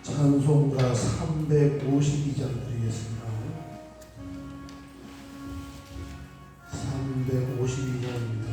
찬송가 352장 드리겠습니다. 352장입니다.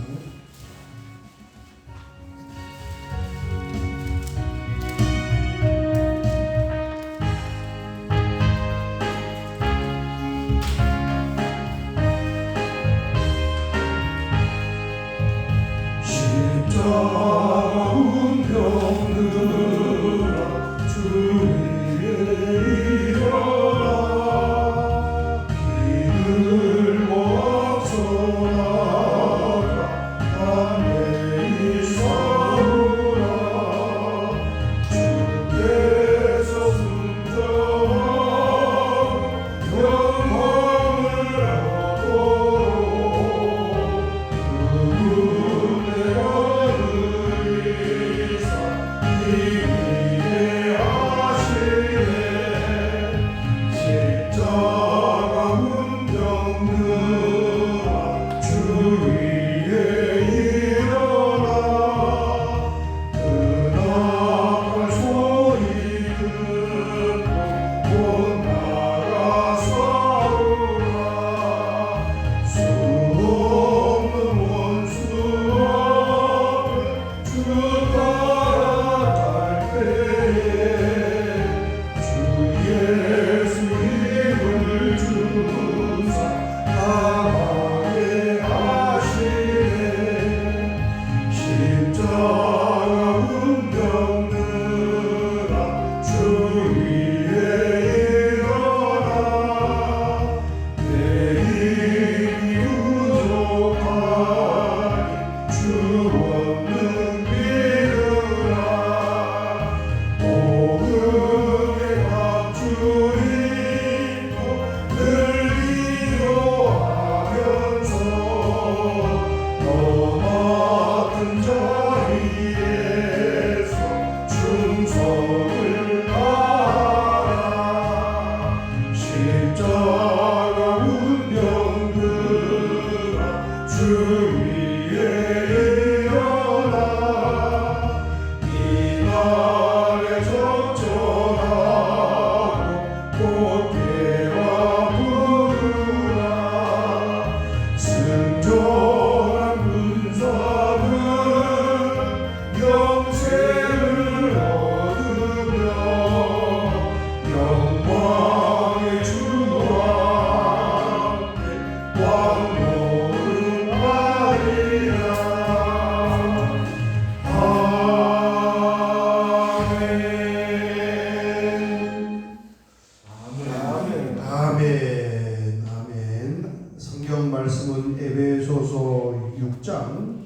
말씀은 에베소서 6장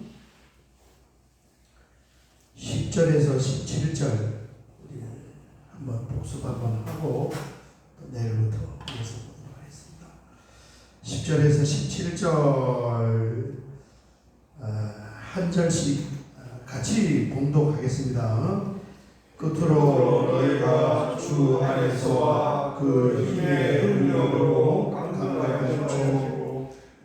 10절에서 17절 우리 한번 복습 한번 하고 내일부터 이어서 보도록 하겠습니다. 10절에서 17절 한 절씩 같이 봉독하겠습니다. 끝으로 너희가 주 안에서와 그 힘의 능력으로 강건하여지고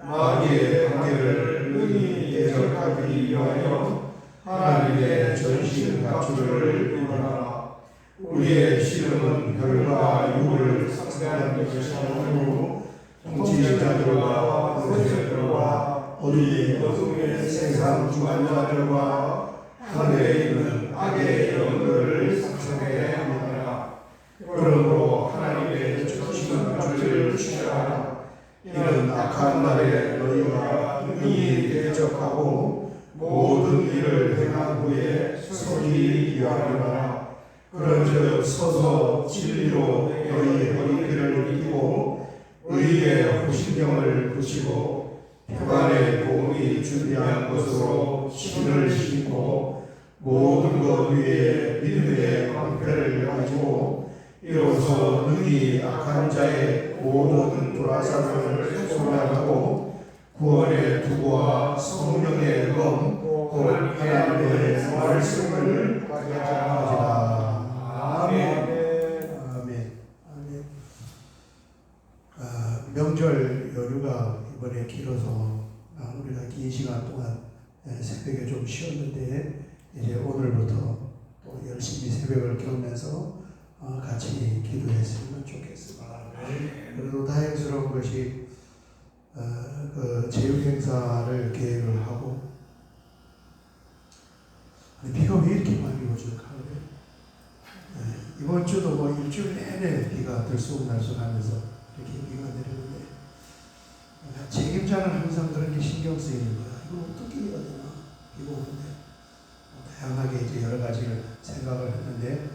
마귀의 관계를 능히 대적하기 위하여 하나님의 전신 갖추를 입어라. 우리의 씨름은 혈과 육을 상대하는 것이 아니고 통치자들과 권세들과 어둠의 세상 주관자들과 하늘에 있는 악의 영들을 상대해야 합니다. 그러므로 하나님의 전신 갖추를 취하라. 이는 악한 날에 너희가 능히 대적하고 모든 일을 행한 후에 서기 위하리라. 그런즉 서서 진리로 너희 허리띠를 입고 의의 호신경을 붙이고 평안의 복음이 준비한 것으로 신을 신고 모든 것 위에 믿음의 방패를 가지고 이로써 능히 악한 자의 모든 불화살을 소멸하고 구원의 투구와 성령의 검 곧 하나님의 말씀을 가져가리라. 아멘. 아멘. 아멘. 명절 연휴가 이번에 길어서 우리가 긴 시간 동안 새벽에 좀 쉬었는데 이제 오늘부터 또 열심히 새벽을 깨우면서 같이 기도했으면 좋겠습니다. 그래도 다행스러운 것이 그 제육 행사를 계획을 하고 비가 왜 이렇게 많이 오죠? 가을에 이번 주도 뭐 일주일 내내 비가 들쑥날쑥하면서 이렇게 비가 내리는데 책임자는 항상 그런 게 신경 쓰이는 거야. 이거 어떻게 해야 되나? 비가 오는데 다양하게 이제 여러 가지를 생각을 했는데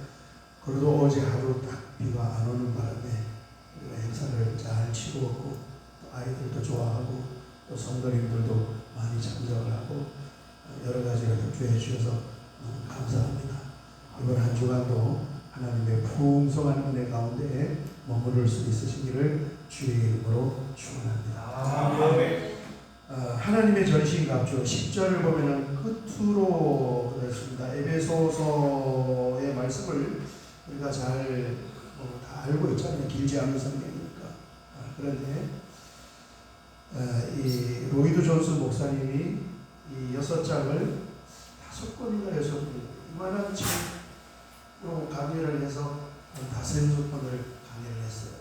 그래도 어제 하루 딱 비가 안 오는 바람에 우리가 행사를 잘 치루었고 또 아이들도 좋아하고 또 성도님들도 많이 참석을 하고 여러 가지를 협조해 주셔서 너무 감사합니다. 이번 한 주간도 하나님의 풍성한 은혜 가운데 머무를 수 있으시기를 주의 이름으로 축원합니다. 하나님의 전신갑주 10절을 보면은 끝으로 그랬습니다. 에베소서의 말씀을 우리가 잘 다 알고 있잖아요. 길지 않은 성경이니까. 그런데 이 로이드 존스 목사님이 이 6장을 5권인가 6권 이만한 책으로 강의를 해서 한 5-6권을 강의를 했어요.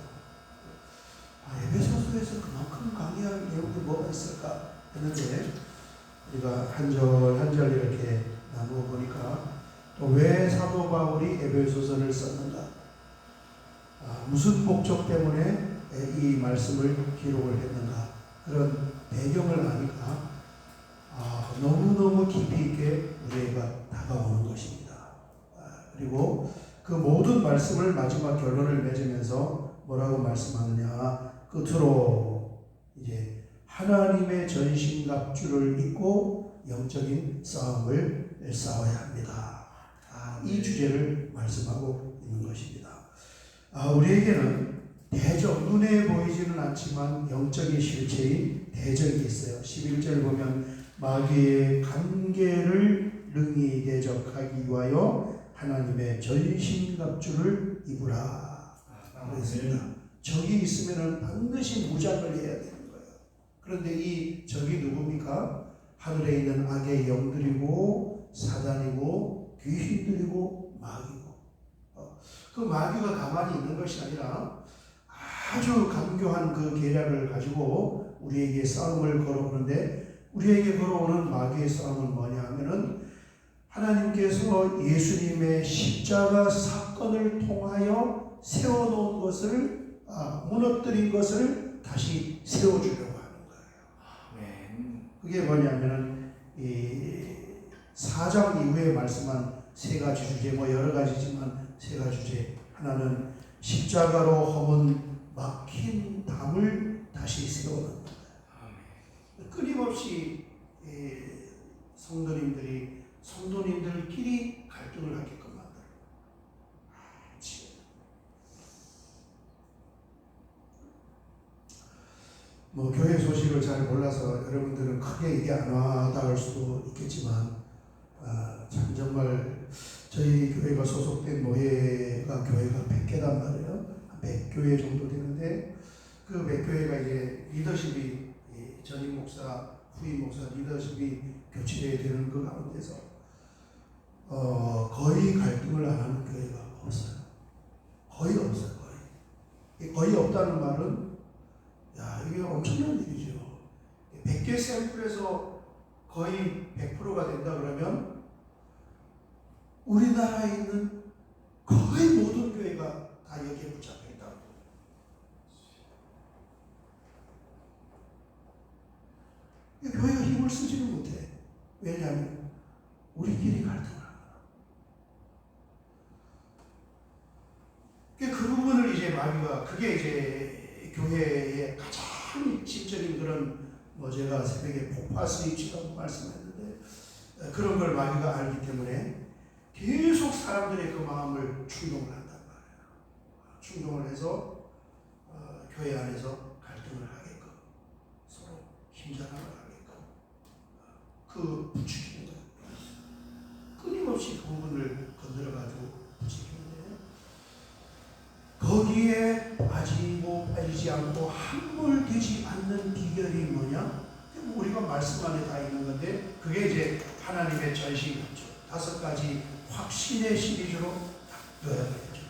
에베소서에서 그만큼 강의할 내용이 뭐가 있을까 했는데 우리가 한 절 한 절 이렇게 나누어 보니까 또 왜 사도 바울이 에베소서를 썼는가, 무슨 목적 때문에 이 말씀을 기록을 했는가, 그런 배경을 아니까 너무너무 깊이 있게 우리가 다가오는 것입니다. 그리고 그 모든 말씀을 마지막 결론을 맺으면서 뭐라고 말씀하느냐, 끝으로 이제 하나님의 전신갑주를 입고 영적인 싸움을 싸워야 합니다. 이 주제를 말씀하고 있는 것입니다. 우리에게는 대적, 눈에 보이지는 않지만 영적인 실체인 대적이 있어요. 11절 보면 마귀의 관계를 능히 대적하기 위하여 하나님의 전신갑주를 입으라 그랬습니다. 적이 있으면 반드시 무장을 해야 되는 거예요. 그런데 이 적이 누굽니까? 하늘에 있는 악의 영들이고 사단이고 귀신들이고 마귀고, 그 마귀가 가만히 있는 것이 아니라 아주 강교한 그 계략을 가지고 우리에게 싸움을 걸어오는데, 우리에게 걸어오는 마귀의 싸움은 뭐냐 하면은 하나님께서 예수님의 십자가 사건을 통하여 세워놓은 것을 무너뜨린 것을 다시 세워주려고 하는 거예요. 그게 뭐냐면은 이 4장 이후에 말씀한 세 가지 주제, 뭐 여러 가지지만 세 가지 주제. 하나는 십자가로 허문 막힌 담을 다시 세워놓는 거예요. 끊임없이 성도님들끼리 갈등을 하게끔 만들어요. 뭐 교회 소식을 잘 몰라서 여러분들은 크게 얘기 안 와닿을 수도 있겠지만 참 정말 저희 교회가 소속된 교회가 100개단 말이에요. 100교회 정도 되는데 그 100교회가 이제 리더십이 전임 목사, 후임 목사 리더십이 교체되어야 되는 그 가운데서 거의 갈등을 안 하는 교회가 없어요. 거의 없어요. 거의 없다는 말은 이게 엄청난 일이죠. 100개 샘플에서 거의 100%가 된다 그러면 우리나라에 있는 거의 모든 교회가 다 여기에 붙잡혀 있다고. 교회가 힘을 쓰지는 못해. 왜냐하면 우리끼리 갈등을 하거나. 그 부분을 이제 마귀가, 그게 이제 교회의 가장 질적인 그런 제가 새벽에 폭파 스위치라고 말씀했는데 그런 걸 마귀가 알기 때문에 계속 사람들의 그 마음을 충동을 한단 말이에요. 충동을 해서 교회 안에서 갈등을 하게끔, 서로 힘자랑을 하게끔 그 부추기는 거예요. 끊임없이 그 부분을 건드려가지고 부추기는데, 거기에 빠지고 빠지지 않고 함몰되지 않는 비결이 뭐냐? 우리가 말씀 안에 다 있는 건데, 그게 이제 하나님의 전신갑주 5가지 확신의 시리즈로 되어야 되죠.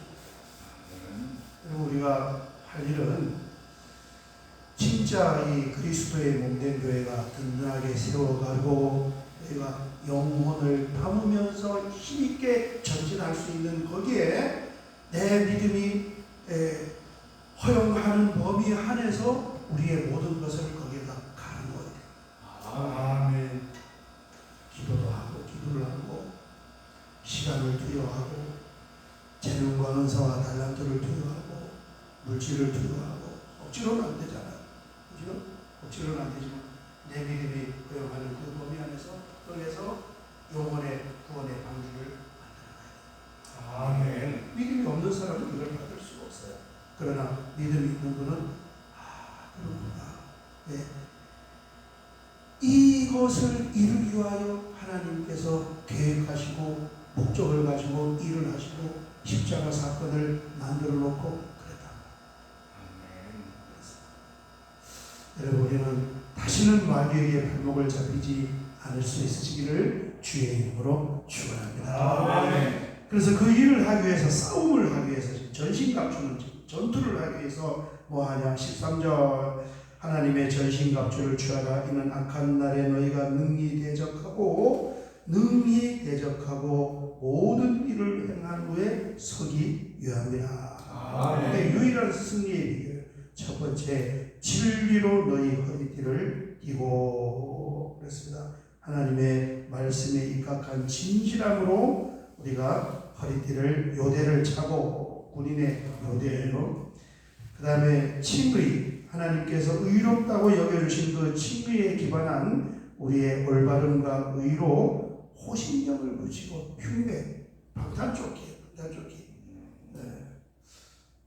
우리가 할 일은 진짜 이 그리스도의 몸된 교회가 든든하게 세워가고 저희가 영혼을 담으면서 힘있게 전진할 수 있는 거기에 내 믿음이 허용하는 범위 안에서 우리의 모든 것을 거기에다 가는 거예요. 아멘. 기도도 하고 기도를 하고 시간을 투여하고 재능과 은사와 달란트를 투여하고 물질을 투여하고 억지로는 안 되잖아요. 그죠? 억지로는 안 되지만 내 믿음이 허용하는 그 범위 안에서 그래서 영혼의 구원의 방주를 만들어가야 돼요. 아멘. 믿음이 없는 사람은 이걸 받을 수가 없어요. 그러나 믿음이 있는 분은 그런구나. 네. 이것을 이루기 위하여 하나님께서 계획하시고 목적을 가지고 일을 하시고 십자가 사건을 만들어 놓고 그랬다. 여러분, 우리는 다시는 마귀에게 발목을 잡히지 않을 수 있으시기를 주의 이름으로 축원합니다. 그래서 그 일을 하기 위해서 싸움을 하기 위해서 전신갑주는 전투를 하기 위해서 뭐하냐 13절 하나님의 전신갑주를 취하라. 이는 악한 날에 너희가 능히 대적하고 모든 일을 행한 후에 서기 위함이라. 유일한 승리의 비결 첫 번째 진리로 너희 허리띠를 띠고 그랬습니다. 하나님의 말씀에 입각한 진실함으로 우리가 허리띠를 요대를 차고 군인의 요대로 그 다음에 칭의 하나님께서 의롭다고 여겨주신 그 칭의에 기반한 우리의 올바름과 의로 호신경을 붙이고 흉배 방탄조끼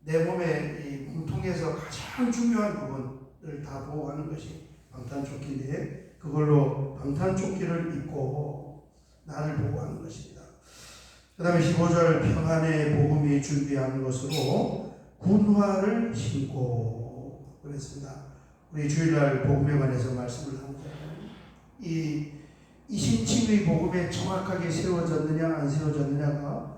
내 몸의 이 몸통에서 가장 중요한 부분을 다 보호하는 것이 방탄조끼인데 그걸로 방탄조끼를 입고 나를 보호하는 것입니다. 그 다음에 15절 평안의 복음이 준비한 것으로 군화를 신고 그랬습니다. 우리 주일날 복음에 관해서 말씀을 합니다. 이 신칭의 복음에 정확하게 세워졌느냐 안 세워졌느냐가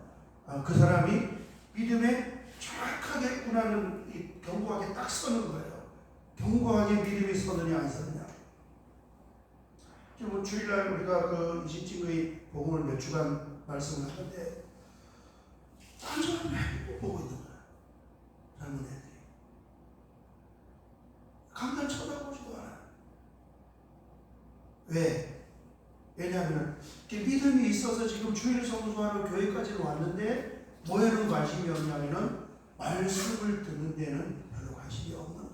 그 사람이 믿음에 정확하게 군하는 견고하게 딱 서는 거예요. 견고하게 믿음이 서느냐 안 서느냐. 지금 주일날 우리가 그 이신칭의 복음을 몇 주간 말씀을 하는데 딴 사람이 보고 있는 거야. 젊은 애들이 강단 쳐다보지도 않아. 왜? 왜냐하면 믿음이 있어서 지금 주일 성수하러 교회까지 왔는데 뭐에는 관심이 없냐면은 말씀을 듣는 데는 별로 관심이 없는 거예요.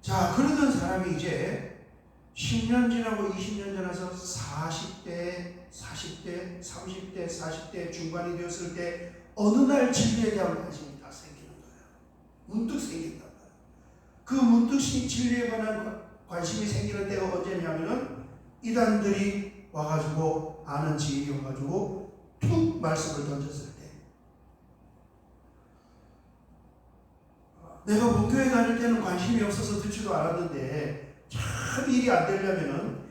자, 그러던 사람이 이제 10년 지나고 20년 지나서 40대, 40대, 30대, 40대 중반이 되었을 때 어느 날 진리에 대한 관심이 다 생기는 거예요. 문득 생긴단 말이에요. 그 문득 진리에 관한 관심이 생기는 때가 언제냐면은 이단들이 와가지고 아는 지인이 와가지고 툭 말씀을 던졌을 때 내가 본교회 다닐 때는 관심이 없어서 듣지도 않았는데 참 일이 안 되려면은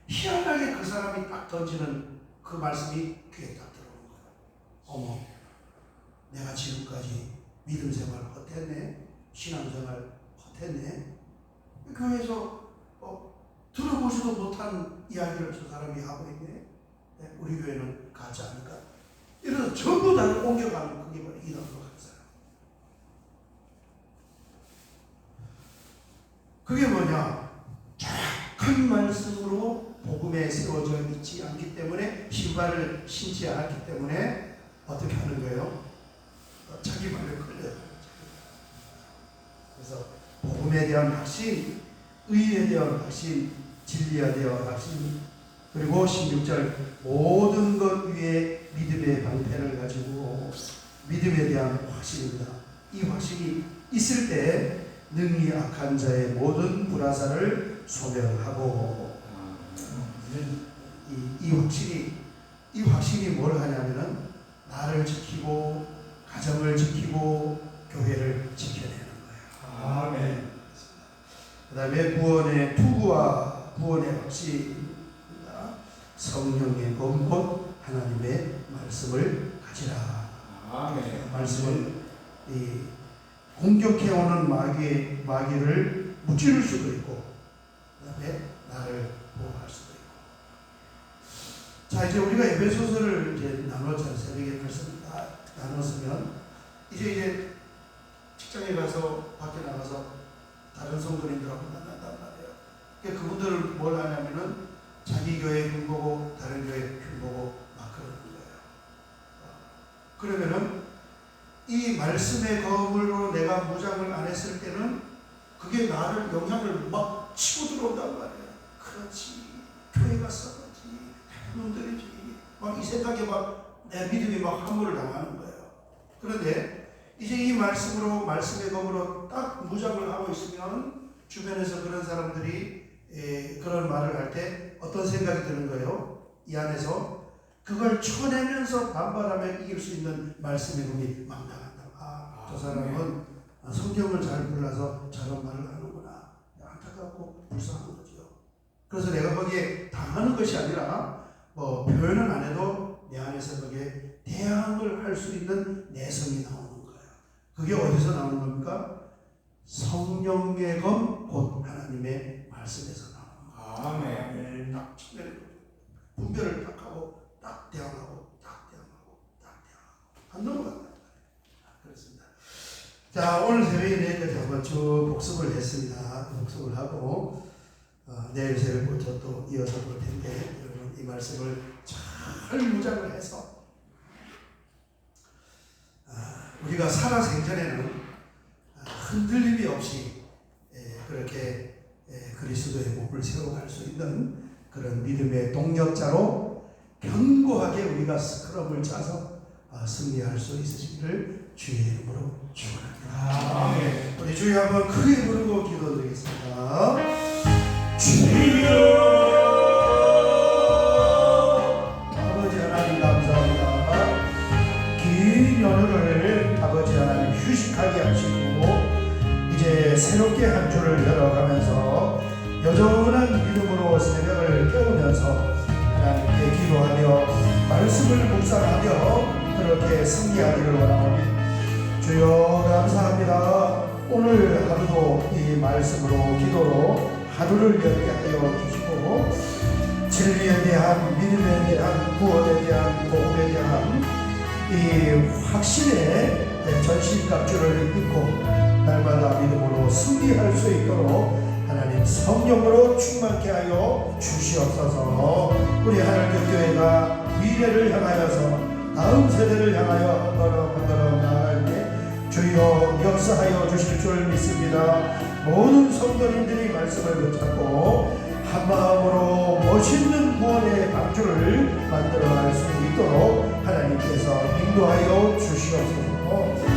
희한하게 그 사람이 딱 던지는 그 말씀이 귀에 딱 들어오는 거예요. 어머, 내가 지금까지 믿음 생활 헛했네, 신앙생활 헛했네. 교회에서 들어보지도 못한 이야기를 저 사람이 하고 있네. 우리 교회는 가짜 아닌가? 이래서 전부 다를 옮겨가는 그게 바로 이단으로 가는 사람. 그게 뭐냐? 정확한 말씀으로 복음에 세워져 있지 않기 때문에 신발을 신지 않았기 때문에 어떻게 하는 거예요? 자기 말에 걸려요. 그래서 복음에 대한 확신, 의에 대한 확신, 진리에 대한 확신, 그리고 16절 모든 것 위에 믿음의 방패를 가지고 믿음에 대한 확신입니다. 이 확신이 있을 때 능히 악한 자의 모든 불화살을 소멸하고 이 확신이 뭘 하냐면은 나를 지키고 가정을 지키고 교회를 지켜내는 거예요. 아멘. 그 다음에 구원의 투구와 구원의 확신입니다. 성령의 검법 하나님의 말씀을 가지라. 아멘. 말씀은 이 공격해오는 마귀를 무찌를 수도 있고, 그 다음에 나를 보호할 수도 있고. 자, 이제 우리가 에베소서를 이제 나눴잖아요. 새벽에 말씀 다 나눴으면, 이제 직장에 가서, 밖에 나가서 다른 성도님들하고 만난단 말이에요. 그러니까 그분들을 뭘 하냐면은 자기 교회 흉보고 다른 교회 흉보고 막 그러는 거예요. 그러면은 이 말씀의 검으로 내가 무장을 안 했을 때는 그게 나를 영향을 막 치고 들어온단 말이에요. 그렇지, 교회 갔어, 그렇지, 놈들이지, 막 이 생각에 막 내 믿음이 막 함몰을 당하는 거예요. 그런데 이제 이 말씀으로, 말씀의 검으로 딱 무장을 하고 있으면 주변에서 그런 사람들이 그런 말을 할 때 어떤 생각이 드는 거예요? 이 안에서 그걸 쳐내면서 반발하면 이길 수 있는 말씀의 검이 막 나간다. 아, 저 사람은 성경을 잘 몰라서 저런 말을 하는구나. 안타깝고 불쌍한 거죠. 그래서 내가 거기에 당하는 것이 아니라 뭐 표현은 안 해도 내 안에서 거기에 대항을 할 수 있는 내성이 나오는 거예요. 그게 어디서 나오는 겁니까? 성령의 검, 곧 하나님의 말씀에서 나오는 거예요. 아멘. 딱 쳐내는 거죠. 분별을 딱 하고 딱 대항하고 딱 대항하고 딱 대항하고 안 넘어간다. 그렇습니다. 자, 오늘 새벽에 내일까지 한번 쭉 복습을 했습니다. 복습을 하고 내일 새벽부터 또 이어서 볼 텐데, 여러분 이 말씀을 잘 무장을 해서 우리가 살아생전에는 흔들림이 없이 그렇게 그리스도의 몸을 세워갈 수 있는 그런 믿음의 동력자로 견고하게 우리가 스크럼을 짜서 승리할 수 있으시기를 주의 이름으로 축원합니다. 우리 주여 한번 크게 부르고 기도드리겠습니다. 주여, 아버지 하나님 감사합니다. 긴 연휴를 아버지 하나님 휴식하게 하시고 이제 새롭게 한 주를 열어가면서 여전한 믿음으로 새벽을 깨우면서 하나님께 기도하며 말씀을 묵상하며 그렇게 승리하기를 원하오니 주여 감사합니다. 오늘 하루도 이 말씀으로 기도로 하루를 열게 하여 주시고 진리에 대한, 믿음에 대한, 구원에 대한, 복음에 대한 이 확신의 전신갑주를 입고 날마다 믿음으로 승리할 수 있도록 하나님 성령으로 충만케 하여 주시옵소서. 우리 하늘교 교회가 미래를 향하여서 다음 세대를 향하여 한 걸음 한 걸음 나아갈 때 주여 역사하여 주실 줄 믿습니다. 모든 성도님들이 말씀을 붙잡고 한 마음으로 멋있는 구원의 방주를 만들어갈 수 있도록 하나님께서 인도하여 주시옵소서.